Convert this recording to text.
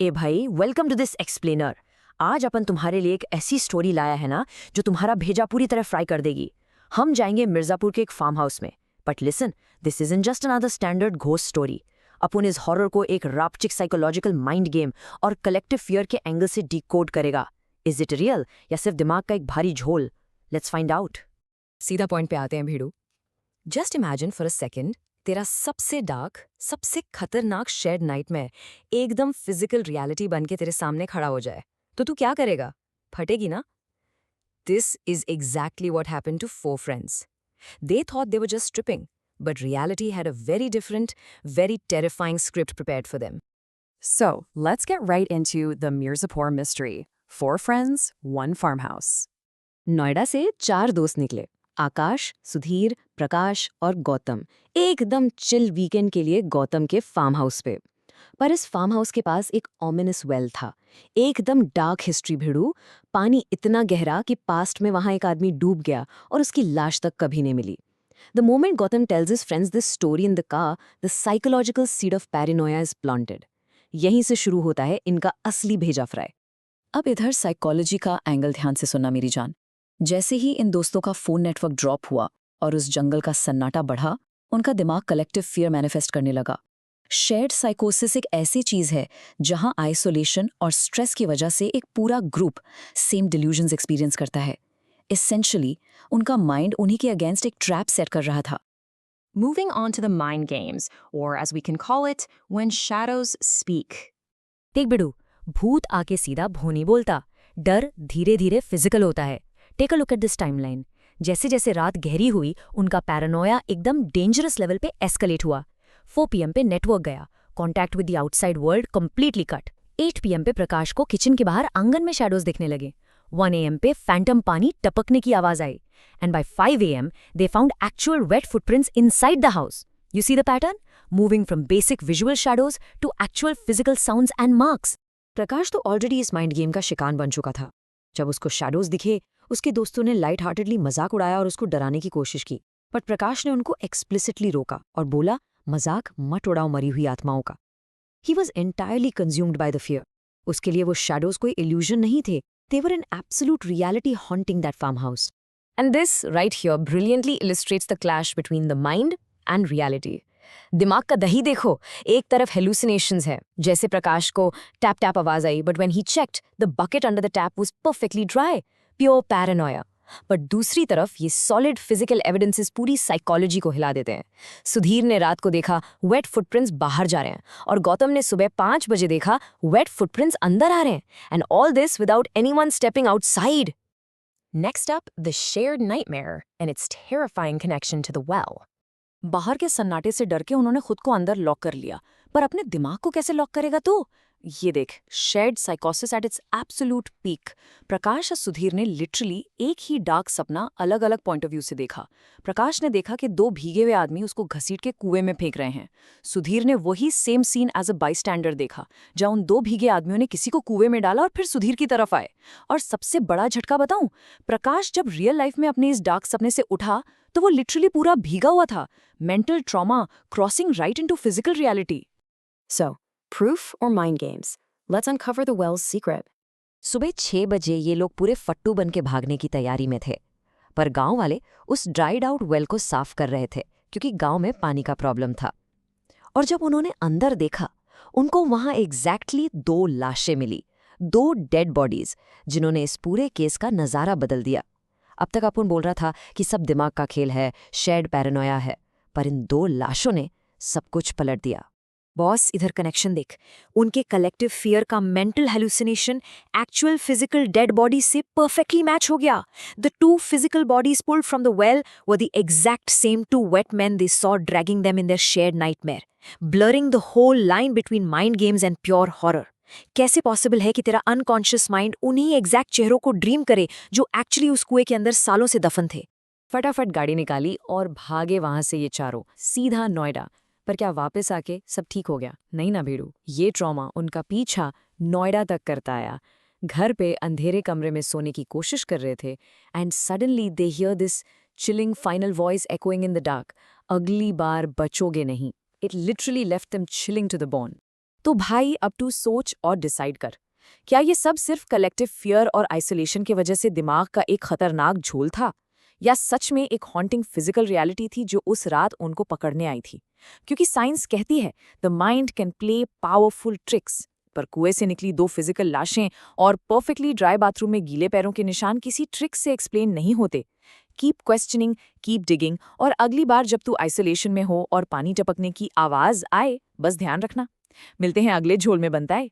ए भाई, welcome to this explainer. आज अपन तुम्हारे लिए एक ऐसी स्टोरी लाया है ना जो तुम्हारा भेजा पूरी तरह फ्राई कर देगी। हम जाएंगे मिर्जापुर के एक फार्म हाउस में। But listen, this is in just another standard ghost story. अपन इस हॉरर को एक रापचिक साइकोलॉजिकल माइंड गेम और कलेक्टिव फियर के एंगल से डिकोड करेगा। इज इट रियल या सिर्फ दिमाग का एक भारी झोल? Let's find out. सीधा पॉइंट पे आते हैं भीड़ू। Just imagine for a second, तेरा सबसे डार्क, सबसे खतरनाक शेड नाइट में एकदम फिजिकल रियलिटी बन के तेरे सामने खड़ा हो जाए, तो तू क्या करेगा? फटेगी ना? This is exactly what happen to 4 friends. They thought they were just tripping, but reality had a very different, very terrifying script prepared for them. So, let's get right into the Mirzapur mystery. 4 friends, 1 farmhouse. Noida से 4 दोस्त निकले, आकाश, सुधीर, प्रकाश और गौतम, एकदम chill weekend के लिए गौतम के farm house पे। पर इस फार्म हाउस के पास एक ऑमिनस वेल था, एकदम डार्क हिस्ट्री भिड़ू। पानी इतना गहरा कि पास्ट में वहां एक आदमी डूब गया और उसकी लाश तक कभी नहीं मिली। The moment Gautam tells his friends this story in the car, the psychological seed of paranoia is planted. यहीं से शुरू होता है इनका असली भेजा फ्राई। अब इधर साइकोलॉजी का एंगल ध्यान से सुनना मेरी जान। जैसे ही इन दोस्तों का फोन नेटवर्क ड्रॉप हुआ और उस जंगल का सन्नाटा बढ़ा, उनका दिमाग कलेक्टिव फियर मैनिफेस्ट करने लगा। शेयर्ड साइकोसिस एक ऐसी चीज है जहां आइसोलेशन और स्ट्रेस की वजह से एक पूरा ग्रुप सेम डिल्यूजन्स एक्सपीरियंस करता है। एसेंशियली उनका माइंड उन्हीं के अगेंस्ट एक ट्रैप सेट कर रहा था। Moving on to the mind games, or as we can call it, when shadows speak. देख बिड़ू, भूत आके सीधा भो नहीं बोलता, डर धीरे धीरे फिजिकल होता है। Take a look at this timeline. जैसे जैसे रात गहरी हुई, उनका पैरानोया एकदम डेंजरस लेवल पे एस्केलेट हुआ। 4 PM पे नेटवर्क गया, contact with the outside world completely cut. 8 PM पे प्रकाश को किचन के बाहर आंगन में शैडोज दिखने लगे। 1 AM पे फैंटम पानी टपकने की आवाज आई। And by 5 AM they found actual wet footprints inside the house. You see the pattern? Moving from basic visual shadows to actual physical sounds and marks. प्रकाश तो ऑलरेडी इस माइंड गेम का शिकार बन चुका था। जब उसको शैडोज दिखे, उसके दोस्तों ने लाइट हार्टेडली मजाक उड़ाया और उसको डराने की कोशिश की। बट प्रकाश ने उनको एक्सप्लिसिटली रोका और बोला, मजाक मत उड़ाओ मरी हुई आत्माओं का। He was entirely consumed by the fear. उसके लिए वो शैडोज कोई इल्यूजन नहीं थे। They were an absolute reality haunting that farmhouse. And this right here brilliantly illustrates the clash between the mind and reality. दिमाग का दही देखो, एक तरफ हेलुसिनेशंस है, जैसे प्रकाश को टैप टैप आवाज आई, but when he checked the bucket under the tap was perfectly dry, pure paranoia. But दूसरी तरफ ये सॉलिड फिजिकल एविडेंसेस पूरी साइकोलॉजी को हिला देते हैं। सुधीर ने रात को देखा वेट फुटप्रिंट्स बाहर जा रहे हैं, और गौतम ने सुबह 5 बजे देखा वेट फुटप्रिंट्स अंदर आ रहे हैं। And all this without anyone stepping outside. Next up, the shared nightmare and its terrifying connection to the well. बाहर के सन्नाटे से डर के उन्होंने खुद को अंदर लॉक कर लिया, पर अपने दिमाग को कैसे लॉक करेगा तू? ये देख, शेयर्ड साइकोसिस at its absolute peak. Prakash और सुधीर ने लिटरली एक ही डार्क सपना अलग अलग पॉइंट ऑफ व्यू से देखा। प्रकाश ने देखा कि 2 भीगे हुए आदमी उसको घसीट के कुएं में फेंक रहे हैं। सुधीर ने वही same seen as a bystander देखा, जहां उन 2 भीगे आदमियों ने किसी को कुएं में डाला और फिर सुधीर की तरफ आए। और सबसे बड़ा झटका बताऊं, प्रकाश जब रियल लाइफ में अपने इस डार्क सपने से उठा तो वो लिटरली पूरा भीगा हुआ था। Mental trauma crossing right into physical reality. So, proof or mind games? Let's uncover the well's secret. सुबह 6 बजे ये लोग पूरे फट्टू बन के भागने की तैयारी में थे, पर गांव वाले उस ड्राइड आउट वेल को साफ कर रहे थे क्योंकि गांव में पानी का प्रॉब्लम था। और जब उन्होंने अंदर देखा, उनको वहां एग्जैक्टली 2 लाशें मिली, 2 डेड बॉडीज, जिन्होंने इस पूरे केस का नज़ारा बदल दिया। अब तक अपन बोल रहा था कि सब दिमाग का खेल है, शेयर्ड पैरानोया है, पर इन 2 लाशों ने सब कुछ पलट दिया। बॉस, इधर कनेक्शन देख। उनके कलेक्टिव फियर का mental hallucination actual physical dead body से परफेक्टली मैच हो गया। The 2 physical bodies pulled from the well were the exact same 2 wet men they saw dragging them in their shared nightmare, blurring the whole line between mind games and pure horror. कैसे possible है कि तेरा unconscious mind उन्हीं exact चेहरों को dream करे जो actually उस कुएं के अंदर सालों से दफन थे? फटाफट गाड़ी निकाली और भागे वहां से ये चारों सीधा नोएडा। पर क्या वापस आके सब ठीक हो गया? नहीं ना भीड़ू, ये ट्रॉमा उनका पीछा नोएडा तक करता आया। घर पे अंधेरे कमरे में सोने की कोशिश कर रहे थे, and suddenly they hear this chilling final voice echoing in the dark, अगली बार बचोगे नहीं। It literally left them chilling to the bone. तो भाई अब तू सोच और डिसाइड कर, क्या ये सब सिर्फ कलेक्टिव फियर और आइसोलेशन की वजह से दिमाग का एक खतरनाक झोल था, या सच में एक हॉन्टिंग फिजिकल रियलिटी थी जो उस रात उनको पकड़ने आई थी? क्योंकि साइंस कहती है the mind can play powerful tricks, पर कुएं से निकली 2 फिजिकल लाशें और परफेक्टली ड्राई बाथरूम में गीले पैरों के निशान किसी ट्रिक से एक्सप्लेन नहीं होते। कीप क्वेश्चनिंग, कीप डिगिंग, और अगली बार जब तू आइसोलेशन में हो और पानी टपकने की आवाज आए, बस ध्यान रखना। मिलते हैं अगले झोल में बनता है।